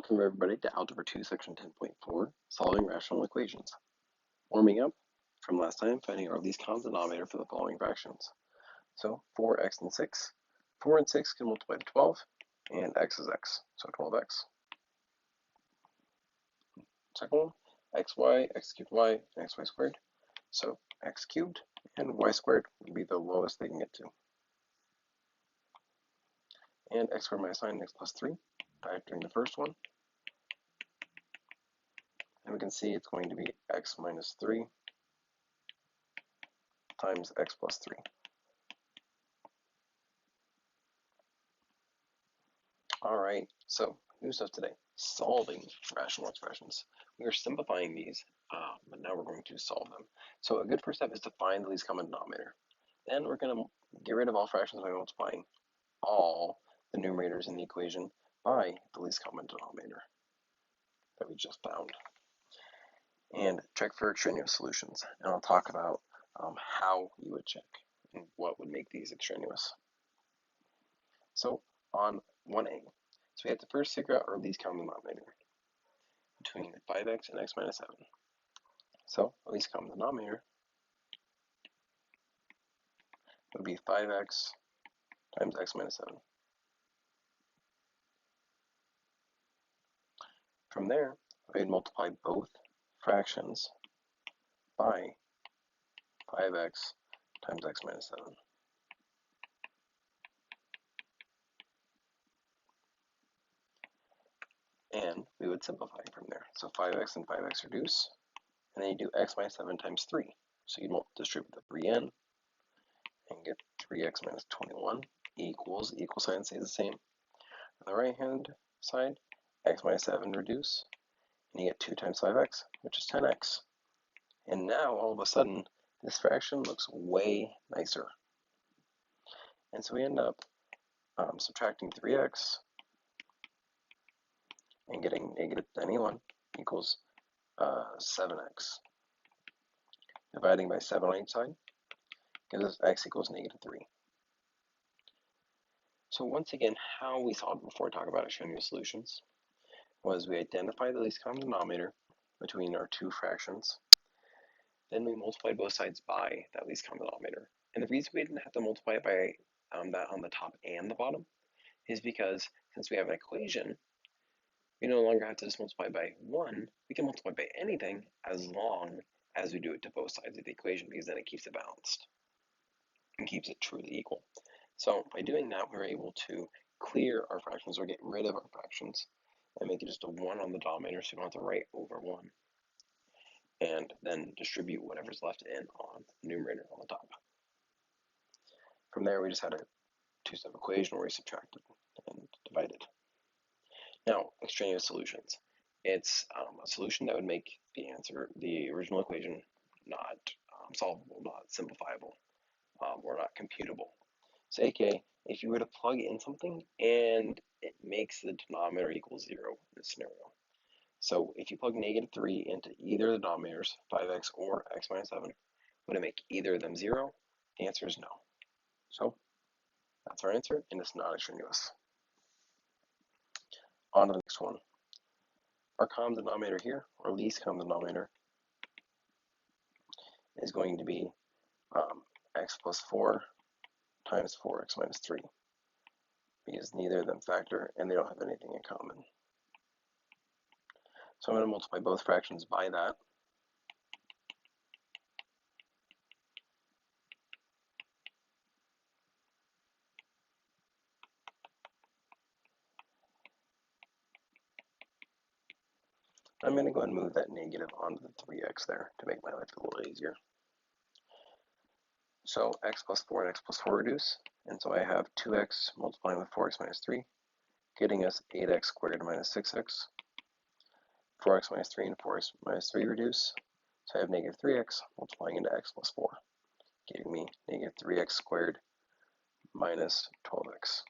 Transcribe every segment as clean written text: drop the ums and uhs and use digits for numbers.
Welcome everybody to Algebra 2 Section 10.4, Solving Rational Equations. Warming up from last time, finding our least common denominator for the following fractions. So 4x and 6. 4 and 6 can multiply to 12, and x is x, so 12x. Second one, xy, x cubed y, and xy squared. So x cubed and y squared would be the lowest they can get to. And x squared minus 9, x plus 3, factoring the first one. And we can see it's going to be x minus 3 times x plus 3. All right, so new stuff today, solving rational expressions. We are simplifying these, but now we're going to solve them. So a good first step is to find the least common denominator. Then we're going to get rid of all fractions by multiplying all the numerators in the equation by the least common denominator that we just found. And check for extraneous solutions. And I'll talk about how you would check and what would make these extraneous. So on 1a, so we have to first figure out our least common denominator between 5x and x minus 7. So our least common denominator would be 5x times x minus 7. From there, we'd multiply both fractions by 5x times x minus 7. And we would simplify from there. So 5x and 5x reduce, and then you do x minus 7 times 3. So you'd distribute the 3 in and get 3x minus 21 equals, equal sign stays the same. On the right hand side, x minus 7 reduce, and you get 2 times 5x, which is 10x. And now, all of a sudden, this fraction looks way nicer. And so we end up subtracting 3x and getting negative 91 equals 7x. Dividing by 7 on each side gives us x equals negative 3. So once again, how we solved before we talk about extraneous solutions was we identified the least common denominator between our two fractions. Then we multiplied both sides by that least common denominator. And the reason we didn't have to multiply it by that on the top and the bottom is because since we have an equation, we no longer have to just multiply by 1. We can multiply by anything as long as we do it to both sides of the equation, because then it keeps it balanced and keeps it truly equal. So by doing that, we're able to clear our fractions or get rid of our fractions and make it just a 1 on the denominator, so we don't have to write over 1. And then distribute whatever's left in on the numerator on the top. From there, we just had a two-step equation where we subtracted and divided. Now, extraneous solutions. It's a solution that would make the answer, the original equation, not solvable, not simplifiable, or not computable. So, aka, if you were to plug in something and it makes the denominator equal 0 in this scenario. So if you plug negative 3 into either of the denominators, 5x or x minus 7, would it make either of them 0? The answer is no. So that's our answer, and it's not extraneous. On to the next one. Our common denominator here, or least common denominator, is going to be x plus 4 times 4x minus 3, because neither of them factor and they don't have anything in common. So I'm going to multiply both fractions by that. I'm going to go ahead and move that negative onto the 3x there to make my life a little easier. So x plus 4 and x plus 4 reduce, and so I have 2x multiplying with 4x minus 3, getting us 8x squared minus 6x. 4x minus 3 and 4x minus 3 reduce, so I have negative 3x multiplying into x plus 4, giving me negative 3x squared minus 12x.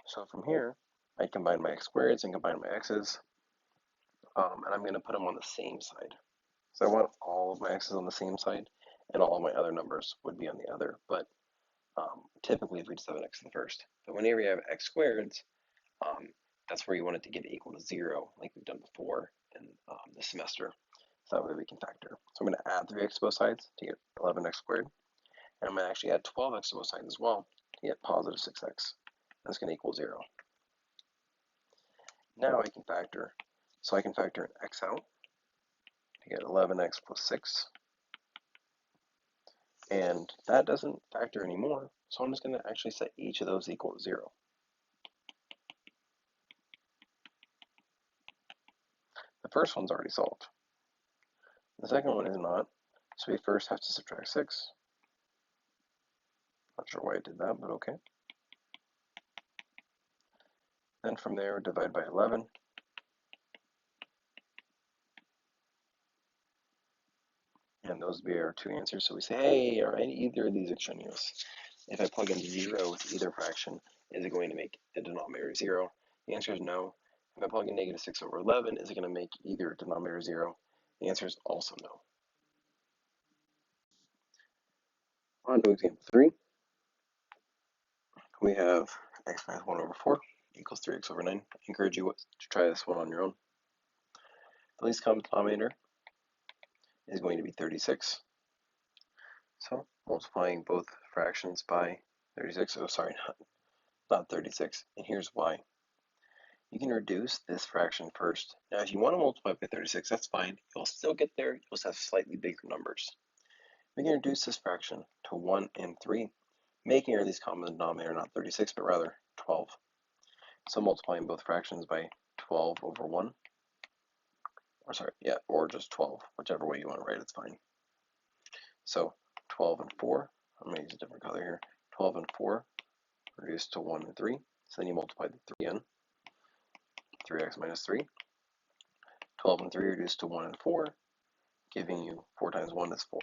So from here, I combine my x squareds and combine my x's, and I'm going to put them on the same side. So I want all of my x's on the same side, and all of my other numbers would be on the other, but typically if we just have an x in the first. But whenever you have x squareds, that's where you want it to get equal to 0, like we've done before in the semester. So that way we can factor. So I'm going to add 3x to both sides to get 11x squared. And I'm going to actually add 12x to both sides as well to get positive 6x. That's going to equal 0. Now I can factor. So I can factor an x out to get 11x plus 6. And that doesn't factor anymore, so I'm just going to actually set each of those equal to 0. The first one's already solved. The second one is not, so we first have to subtract 6. Not sure why I did that, but okay. Then from there, divide by 11. And those would be our two answers. So we say, hey, are either of these extraneous? If I plug in 0 with either fraction, is it going to make the denominator 0? The answer is no. If I plug in negative 6 over 11, is it going to make either denominator 0? The answer is also no. On to example 3. We have x minus 1 over 4 equals 3x over 9. I encourage you to try this one on your own. The least common denominator is going to be 36. So multiplying both fractions by 36, oh sorry, not 36, and here's why. You can reduce this fraction first. Now if you want to multiply by 36, that's fine. You'll still get there, you'll just have slightly bigger numbers. We can reduce this fraction to 1 and 3, making our least common denominator not 36, but rather 12. So multiplying both fractions by 12 over 1, or just 12, whichever way you want to write it's fine. So 12 and 4, I'm going to use a different color here, 12 and 4 reduced to 1 and 3, so then you multiply the 3 in, 3x minus 3, 12 and 3 reduced to 1 and 4, giving you 4 times 1 is 4.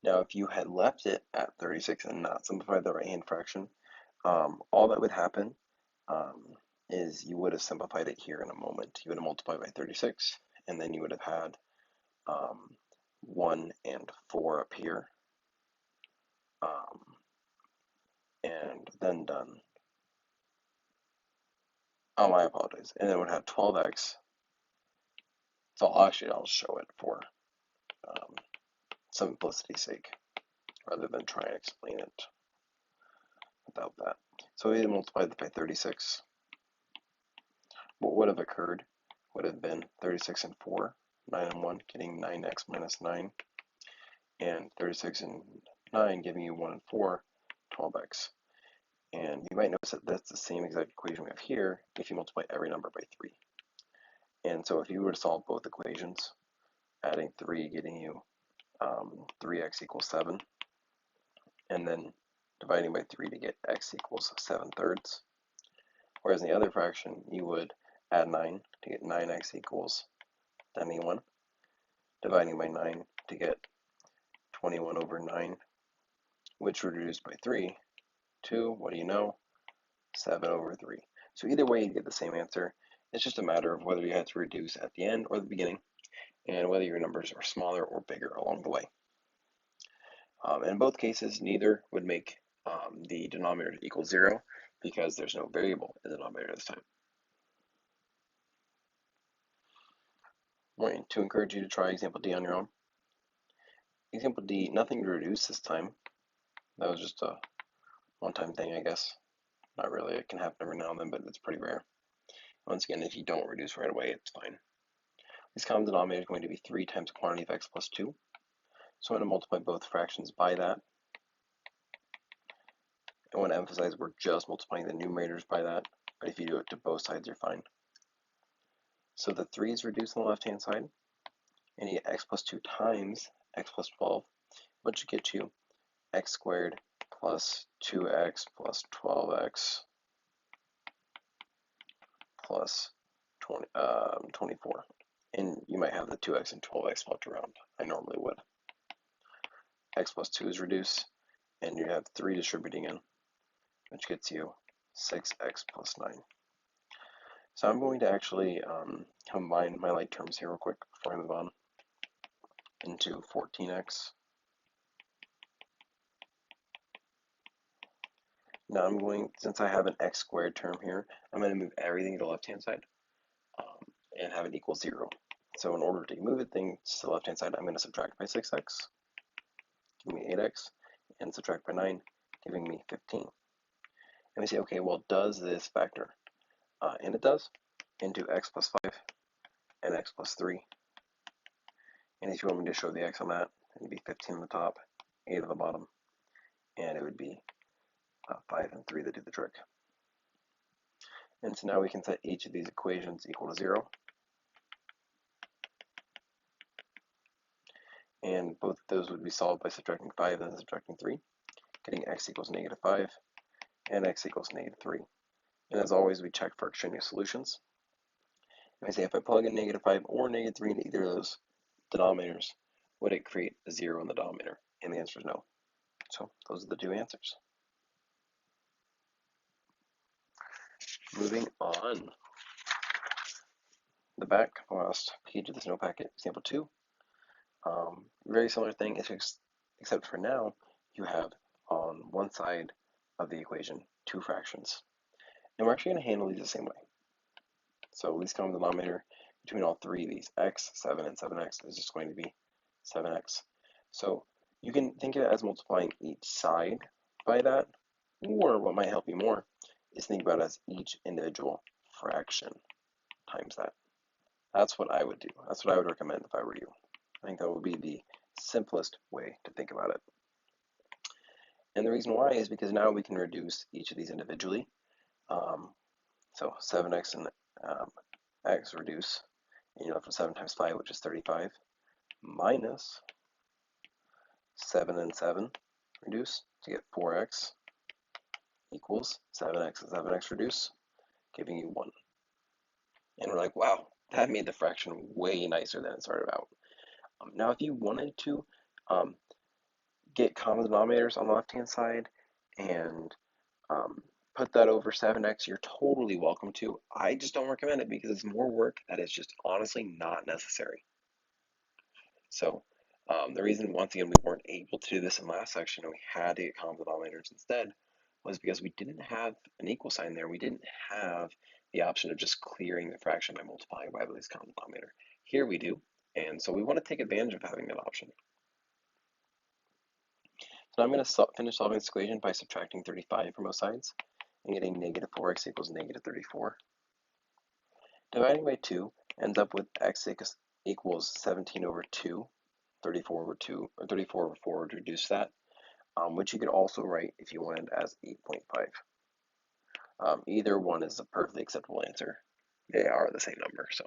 Now if you had left it at 36 and not simplified the right-hand fraction, all that would happen is you would have simplified it here in a moment. You would have multiplied by 36, and then you would have had 1 and 4 up here, and then done. Oh, I apologize. And then it would have 12x. So actually, I'll show it for simplicity's sake, rather than try and explain it without that. So we multiplied by 36. What would have occurred would have been 36 and 4, 9 and 1, getting 9x minus 9, and 36 and 9 giving you 1 and 4, 12x. And you might notice that that's the same exact equation we have here if you multiply every number by 3. And so if you were to solve both equations, adding 3 getting you 3x equals 7, and then dividing by 3 to get x equals 7/3. Whereas in the other fraction, you would add 9 to get 9x equals 21, dividing by 9 to get 21 over 9, which would reduce by 3 to, what do you know, 7 over 3. So either way, you get the same answer. It's just a matter of whether you had to reduce at the end or the beginning, and whether your numbers are smaller or bigger along the way. In both cases, neither would make the denominator equal 0 because there's no variable in the denominator this time. I'm going to encourage you to try example D on your own. Example D, nothing to reduce this time. That was just a one-time thing, I guess. Not really, it can happen every now and then, but it's pretty rare. Once again, if you don't reduce right away, it's fine. This common denominator is going to be 3 times quantity of x plus 2. So I'm going to multiply both fractions by that. I want to emphasize we're just multiplying the numerators by that, but if you do it to both sides, you're fine. So the 3 is reduced on the left-hand side, and you get x plus 2 times x plus 12, which should get you x squared plus 2x plus 12x plus 24. And you might have the 2x and 12x swapped around. I normally would. X plus 2 is reduced, and you have 3 distributing in, which gets you 6x plus 9. So I'm going to actually combine my like terms here real quick before I move on into 14x Now I'm going, since I have an x squared term here, I'm going to move everything to the left-hand side um, and have it equal 0. So in order to move things to the left-hand side, I'm going to subtract by 6x, giving me 8x, and subtract by 9, giving me 15. And we say, okay, well, does this factor? And it does, into x plus 5 and x plus 3. And if you want me to show the x on that, it'd be 15 on the top, 8 on the bottom, and it would be 5 and 3 that do the trick. And so now we can set each of these equations equal to 0. And both of those would be solved by subtracting 5 and subtracting 3, getting x equals negative 5 and x equals negative 3. And as always, we check for extraneous solutions. And I say if I plug in negative 5 or negative 3 into either of those denominators, would it create a 0 in the denominator? And the answer is no. So those are the two answers. Moving on. The back, last page of this note packet, example 2. Very similar thing, except for now, you have on one side of the equation 2 fractions. And we're actually going to handle these the same way. So least common denominator between all three of these, x, 7, and 7x, is just going to be 7x. So you can think of it as multiplying each side by that, or what might help you more is think about it as each individual fraction times that. That's what I would do. That's what I would recommend if I were you. I think that would be the simplest way to think about it. And the reason why is because now we can reduce each of these individually. So 7x and x reduce, and you're left with 7 times 5, which is 35, minus 7 and 7 reduce to get 4x equals 7x and 7x reduce, giving you 1. And we're like, wow, that made the fraction way nicer than it started out. Now, if you wanted to get common denominators on the left-hand side and put that over 7x, you're totally welcome to. I just don't recommend it because it's more work that is just honestly not necessary. So the reason, once again, we weren't able to do this in last section and we had to get common denominators instead was because we didn't have an equal sign there. We didn't have the option of just clearing the fraction by multiplying by the least common denominator. Here we do, and so we want to take advantage of having that option. So I'm going to finish solving this equation by subtracting 35 from both sides and getting negative 4x equals negative 34. Dividing by 2 ends up with x equals 17 over 2, 34 over 2, or 34 over 4 to reduce that, which you could also write if you wanted as 8.5. Either one is a perfectly acceptable answer. They are the same number, so.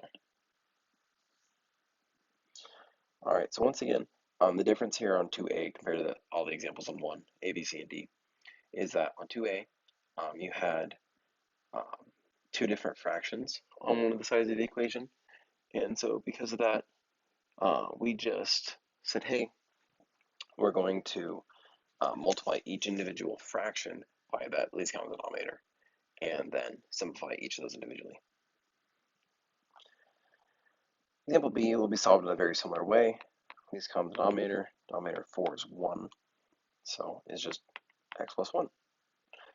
All right, so once again, the difference here on 2a compared to all the examples on 1, a, b, c, and d, is that on 2a, you had two different fractions on one of the sides of the equation. And so because of that, we just said, hey, we're going to multiply each individual fraction by that least common denominator, and then simplify each of those individually. Example B will be solved in a very similar way. Least common denominator, denominator 4 is 1, so it's just x plus 1.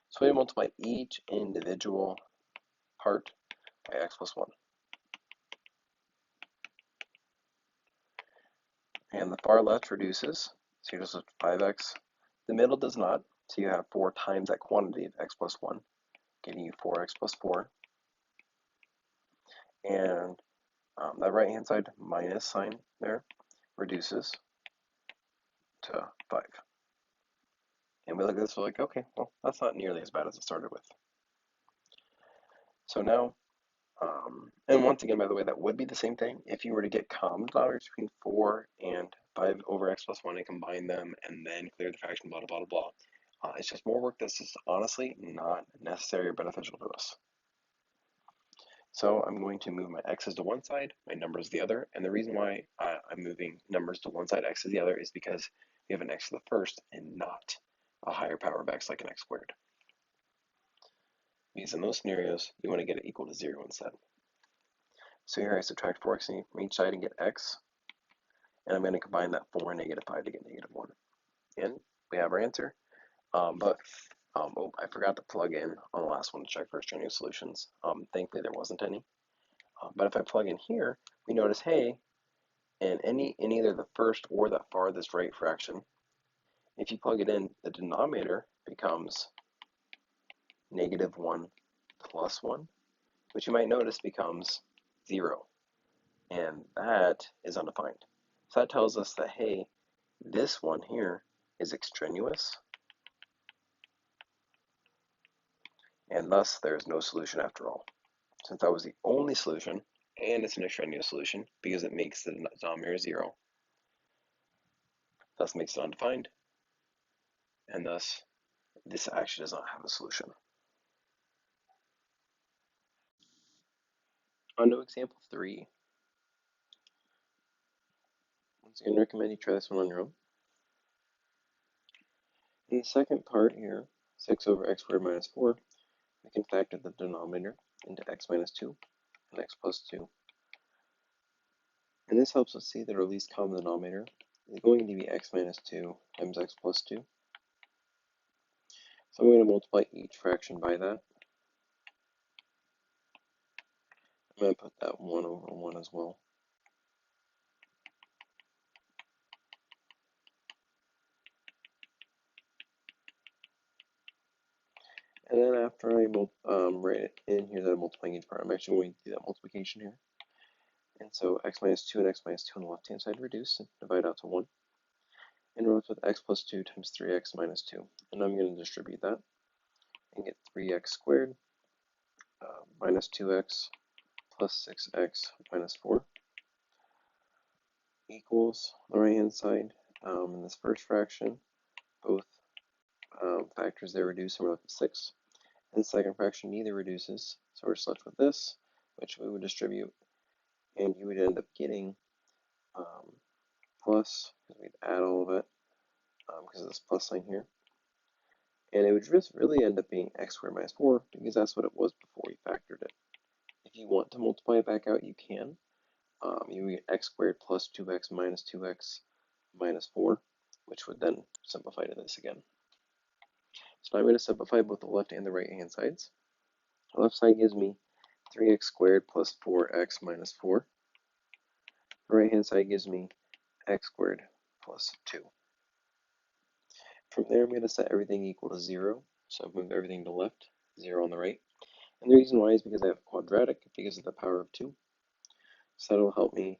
So we multiply each individual part by x plus 1. And the far left reduces, so you just have 5x. The middle does not, so you have 4 times that quantity of x plus 1, giving you 4x plus 4. And that right-hand side minus sign there reduces to 5. And we look at this, we're like, okay, well, that's not nearly as bad as it started with. So now, and once again, by the way, that would be the same thing if you were to get common denominators between 4 and 5 over x plus 1 and combine them and then clear the fraction, blah, blah, blah, blah. It's just more work that's just honestly not necessary or beneficial to us. So I'm going to move my x's to one side, my numbers the other, and the reason why I'm moving numbers to one side, x to the other, is because we have an x to the first and not a higher power of x like an x squared. Because in those scenarios, you want to get it equal to 0 instead. So here I subtract 4x from each side and get x, and I'm going to combine that 4 and negative 5 to get negative 1. And we have our answer, but Oh, I forgot to plug in on the last one to check for extraneous solutions. Thankfully there wasn't any. But if I plug in here, we notice, hey, in either the first or the farthest right fraction, if you plug it in, the denominator becomes -1 plus 1, which you might notice becomes 0. And that is undefined. So that tells us that, hey, this one here is extraneous, and thus there is no solution after all. Since that was the only solution, and it's an extraneous solution because it makes the denominator 0, thus makes it undefined, and thus this actually does not have a solution. On to example 3. Once again, I recommend you try this one on your own. In the second part here, 6 over x squared minus 4, we can factor the denominator into x minus 2 and x plus 2. And this helps us see that our least common denominator is going to be x minus 2 times x plus 2. So I'm going to multiply each fraction by that. I'm going to put that 1 over 1 as well. And then after I write it in here that I'm multiplying each part, I'm actually going to do that multiplication here. And so x minus 2 and x minus 2 on the left-hand side reduce and divide out to 1. And we're left with x plus 2 times 3x minus 2. And I'm going to distribute that and get 3x squared minus 2x plus 6x minus 4 equals the right-hand side. In this first fraction, both factors there reduce, and we're left with 6. And the second fraction neither reduces, so we're just left with this, which we would distribute, and you would end up getting plus, because we'd add all of it, because of this plus sign here. And it would just really end up being x squared minus 4, because that's what it was before we factored it. If you want to multiply it back out, you can. You get x squared plus 2x minus 2x minus 4, which would then simplify to this again. So now I'm going to simplify both the left and the right hand sides. The left side gives me 3x squared plus 4x minus 4. The right hand side gives me x squared plus 2. From there, I'm going to set everything equal to 0. So I've moved everything to the left, 0 on the right. And the reason why is because I have quadratic because of the power of 2. So that'll help me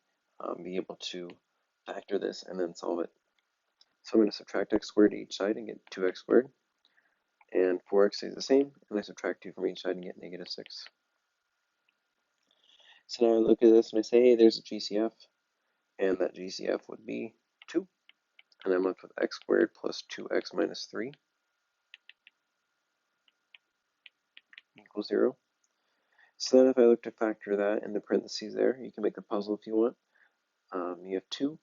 be able to factor this and then solve it. So I'm going to subtract x squared to each side and get 2x squared. And 4x stays the same, and I subtract 2 from each side and get negative 6. So now I look at this and I say, hey, there's a GCF, and that GCF would be 2. And I'm left with x squared plus 2x minus 3 equals 0. So then if I look to factor that in the parentheses there, you can make a puzzle if you want. You have 2,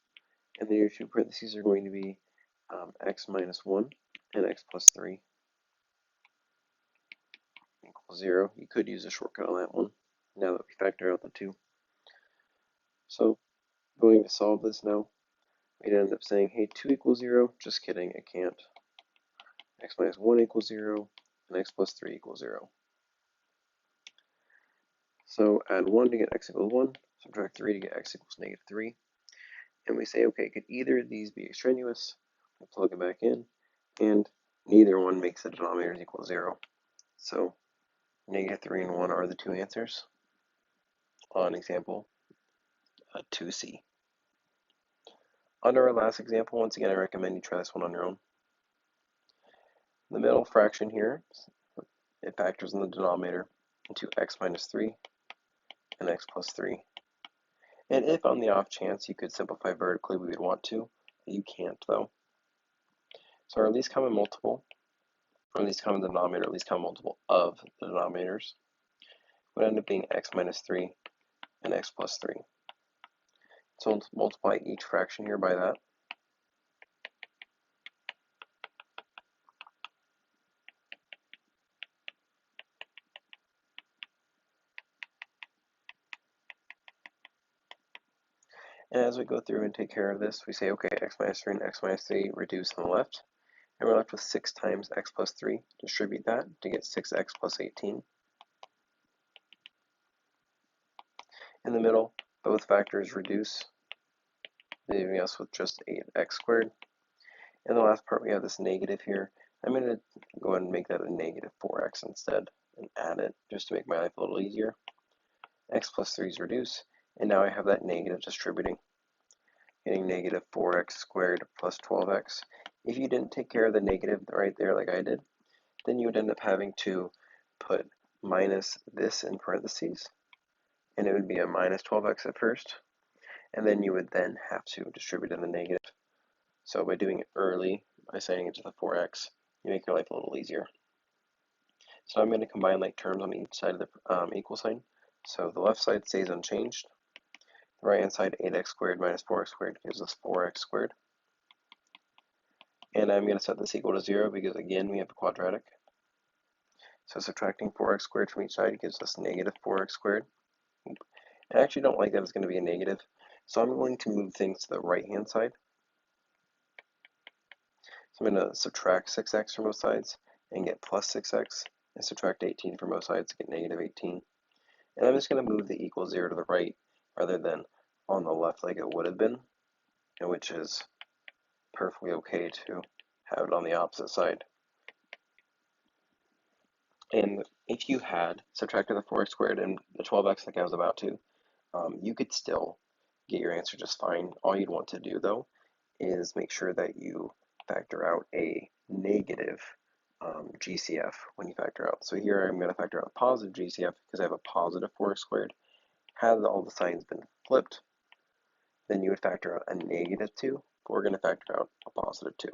and then your two parentheses are going to be x minus 1 and x plus 3 equals 0. You could use a shortcut on that one, now that we factor out the 2. So going to solve this now, we'd end up saying, hey, 2 equals 0. Just kidding, it can't. X minus 1 equals 0, and x plus 3 equals 0. So add 1 to get x equals 1, subtract 3 to get x equals negative 3. And we say, okay, could either of these be extraneous? We plug it back in, and neither one makes the denominators equal 0. So negative 3 and 1 are the two answers on example 2C. Under our last example, once again, I recommend you try this one on your own. The middle fraction here, it factors in the denominator into x minus 3 and x plus 3. And if on the off chance you could simplify vertically, we would want to, but you can't though. So our least common multiple, or least common denominator, least common multiple of the denominators, would end up being x minus 3 and x plus 3. So let's multiply each fraction here by that. And as we go through and take care of this, we say, okay, x minus 3 and x minus 3 reduce on the left, And we're left with 6 times x plus 3. Distribute that to get 6x plus 18. In the middle, both factors reduce, leaving us with just 8x squared. In the last part, we have this negative here. I'm going to go ahead and make that a negative 4x instead and add it just to make my life a little easier. X plus 3's reduce, and now I have that negative distributing, getting negative 4x squared plus 12x. If you didn't take care of the negative right there like I did, then you would end up having to put minus this in parentheses, and it would be a minus 12x at first, and then you would then have to distribute in the negative. So by doing it early, by setting it to the 4x, you make your life a little easier. So I'm going to combine like terms on each side of the equal sign. So the left side stays unchanged. The right hand side, 8x squared minus 4x squared gives us 4x squared. And I'm going to set this equal to 0 because again we have a quadratic. So subtracting 4x squared from each side gives us negative 4x squared. I actually don't like that it's going to be a negative, so I'm going to move things to the right hand side. So I'm going to subtract 6x from both sides and get plus 6x, and subtract 18 from both sides to get negative 18. And I'm just going to move the equal 0 to the right rather than on the left like it would have been, which is perfectly okay to have it on the opposite side. And if you had subtracted the 4x squared and the 12x like I was about to, you could still get your answer just fine. All you'd want to do though is make sure that you factor out a negative GCF when you factor out. So here I'm going to factor out a positive GCF because I have a positive 4x squared. Had all the signs been flipped, then you would factor out a negative 2, but we're going to factor out a positive 2.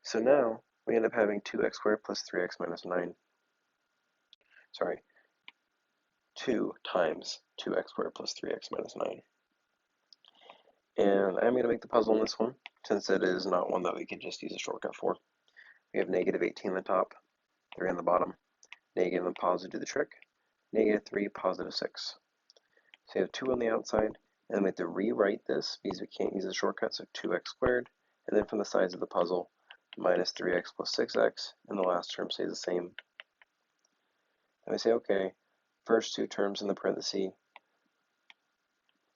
So now we end up having 2x squared plus 3x minus 9. Sorry, 2 times 2x squared plus 3x minus 9. And I'm going to make the puzzle in this one, since it is not one that we could just use a shortcut for. We have negative 18 on the top, 3 on the bottom, negative and positive do the trick, negative 3, positive 6. So you have 2 on the outside, and we have to rewrite this because we can't use a shortcut, so 2x squared, and then from the sides of the puzzle, minus 3x plus 6x, and the last term stays the same. And we say, okay, first two terms in the parenthesis,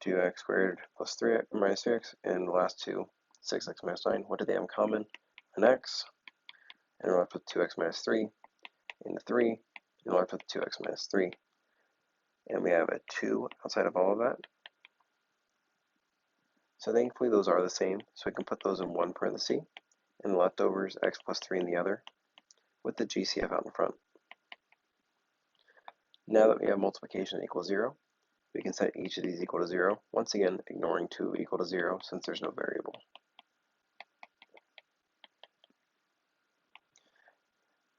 2x squared plus 3x minus 3x, and the last two, 6x minus 9. What do they have in common? An x, and we're left with 2x minus 3, into 3, and we're left with 2x minus 3. And we have a 2 outside of all of that. So thankfully those are the same, so we can put those in one parenthesis, and the leftovers, x plus 3 in the other, with the GCF out in front. Now that we have multiplication equals 0, we can set each of these equal to 0, once again ignoring 2 equal to 0 since there's no variable.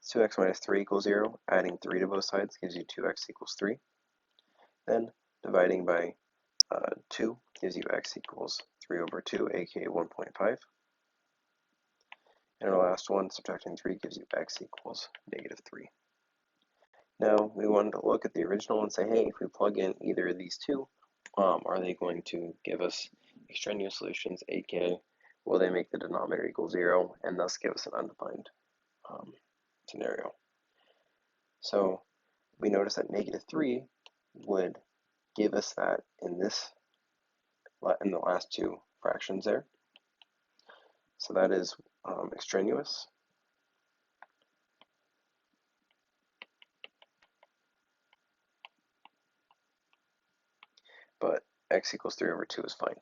So 2x minus 3 equals 0, adding 3 to both sides gives you 2x equals 3. Then dividing by 2 gives you x equals 3 over 2, aka 1.5. And our last one, subtracting 3, gives you x equals negative 3. Now we wanted to look at the original and say, hey, if we plug in either of these two, are they going to give us extraneous solutions, aka will they make the denominator equal 0 and thus give us an undefined scenario? So we notice that negative 3 would give us that in the last two fractions there. So that is extraneous. But x equals 3 over 2 is fine.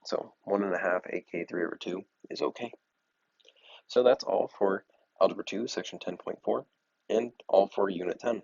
So 1.5, aka 3 over 2 is okay. So that's all for Algebra 2, Section 10.4, and all for Unit 10.